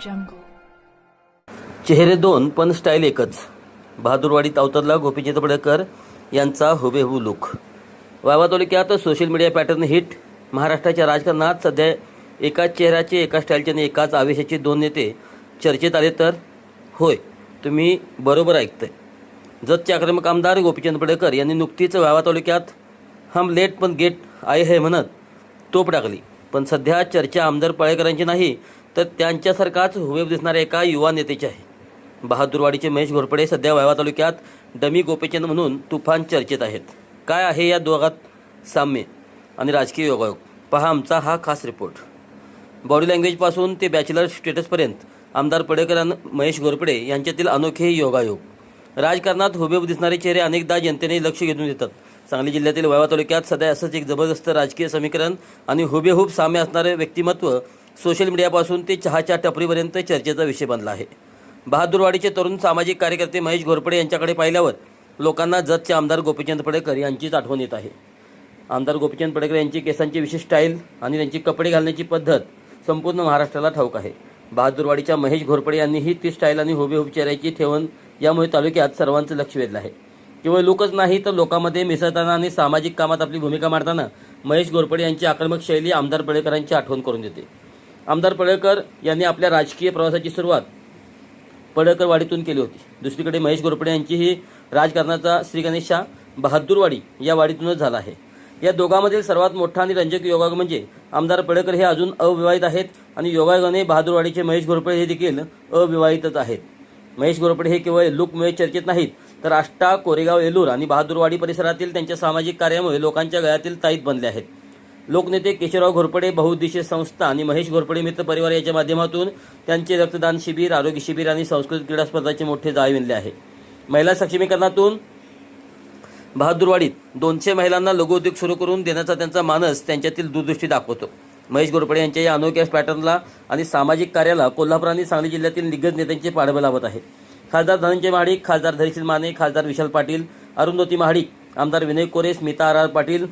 jungle. चेहरे दोन पण स्टाईल एकच. बहादूरवाडीत अवतरला गोपीचंद पडळकर यांचा हुबेहूब लुक. वावा तालुक्यात सोशल मीडिया पॅटर्न हिट. महाराष्ट्राच्या राजकारणात सध्या एकाच चेहऱ्याचे, एकाच स्टाईलचे आणि एकाच आवेशाचे दोन नेते चर्चेत आले तर होय, तुम्ही बरोबर ऐकताय. जतचे आक्रमक आमदार गोपीचंद पडळकर यांनी नुकतीच वावा तालुक्यात हम लेट पण गेट आए है म्हणत तोप टाकली. पण सध्या चर्चा आमदार पडळकरांची नाही, तर त्यांच्यासारखाच हुबेहूब दिसणाऱ्या एका युवा नेत्याची आहे. बहादूरवाडीचे महेश घोरपडे सध्या वावा तालुक्यात डमी गोपीचंद म्हणून तुफान चर्चेत आहेत. काय आहे या दोघात साम्य आणि राजकीय योगायोग, पहा आमचा हा खास रिपोर्ट. बॉडी लँग्वेजपासून ते बॅचलर स्टेटसपर्यंत आमदार पडळकर महेश घोरपडे यांच्यातील अनोखे योगायोग. राजकारणात हुबेहूब दिसणारे चेहरे अनेकदा जनतेने लक्ष घेऊन येतात. सांगली जिल्ह्यातील वावा तालुक्यात सध्या असंच एक जबरदस्त राजकीय समीकरण आणि हुबेहूब साम्य असणारे व्यक्तिमत्व सोशल मीडियापासून ते चहाच्या टपरीपर्यंत चर्चेचा विषय बनला आहे. बहादूरवाडीचे तरुण सामाजिक कार्यकर्ते महेश घोरपडे यांच्याकडे पाहिल्यावर लोकांना जतचे आमदार गोपीचंद पडळकर यांचीच आठवण येत आहे. आमदार गोपीचंद पडळकर यांची केसांची विशेष स्टाईल आणि त्यांची कपडे घालण्याची पद्धत संपूर्ण महाराष्ट्राला ठाऊक आहे. बहादूरवाडीच्या महेश घोरपडे यांनीही ती स्टाईल आणि हुबेहूब चेहऱ्याची ठेवण यामुळे तालुक्यात सर्वांचं लक्ष वेधलं आहे. केवळ लुकच नाही तर लोकांमध्ये मिसळताना आणि सामाजिक कामात आपली भूमिका मांडताना महेश घोरपडे यांची आक्रमक शैली आमदार पडळकरांची आठवण करून देते. आमदार पडळकर यांनी आपल्या राजकीय प्रवासाची सुरुवात पडळकरवाडीतून केली होती. दुसरीकडे महेश घोरपडे यांचीही राजकारणाचा श्रीगणेशा बहादूरवाडी या वाडीतूनच झाला आहे. या दोघांमधील सर्वात मोठा आणि रंजक योगायोग म्हणजे आमदार पडळकर हे अजून अविवाहित आहेत आणि योगायोगाने बहादूरवाडीचे महेश घोरपडे हे देखील अविवाहितच आहेत. महेश घोरपडे हे केवळ लुकमुळे चर्चेत नाहीत, तर आष्टा, कोरेगाव, येलूर आणि बहादूरवाडी परिसरातील त्यांच्या सामाजिक कार्यामुळे लोकांच्या गळ्यातील ताईत बनले आहेत. लोकनेते केशवराव घोरपडे बहुउद्देशीय संस्था आणि महेश घोरपडे मित्र परिवार याच्या माध्यमातून त्यांचे रक्तदान शिबिर, आरोग्य शिबिर आणि सांस्कृतिक क्रीडा स्पर्धांचे मोठे जाळे विणले आहे. महिला सक्षमीकरणातून बहादूरवाडीत 200 महिलांना लघुउद्योग सुरू करून देण्याचा त्यांचा मानस त्यांच्यातील दूरदृष्टी दाखवतो. महेश घोरपडे यांच्या या अनोख्या पॅटर्नला आणि सामाजिक कार्याला कोल्हापूर आणि सांगली जिल्ह्यातील दिग्गज नेत्यांचे पाठबळ लाभत आहे. खासदार धनंजय महाडिक, खासदार धैर्यशील माने, खासदार विशाल पाटील, अरुंधती महाडिक, आमदार विनय कोरे, स्मिता आर पाटील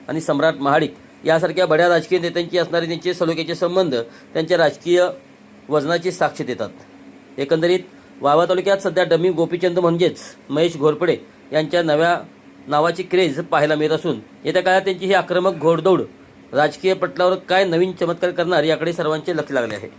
आणि सम्राट महाडिक यासारख्या बड्या राजकीय नेत्यांची असणारे त्यांचे सलोख्याचे संबंध त्यांच्या राजकीय वजनाची साक्ष देतात. एकंदरीत वावा तालुक्यात सध्या डमी गोपीचंद म्हणजेच महेश घोरपडे यांच्या नव्या नावाची क्रेज पाहायला मिळत असून येत्या काळात त्यांची ही आक्रमक घोडदौड राजकीय पटलावर काय नवीन चमत्कार करणार याकडे सर्वांचे लक्ष लागले आहे.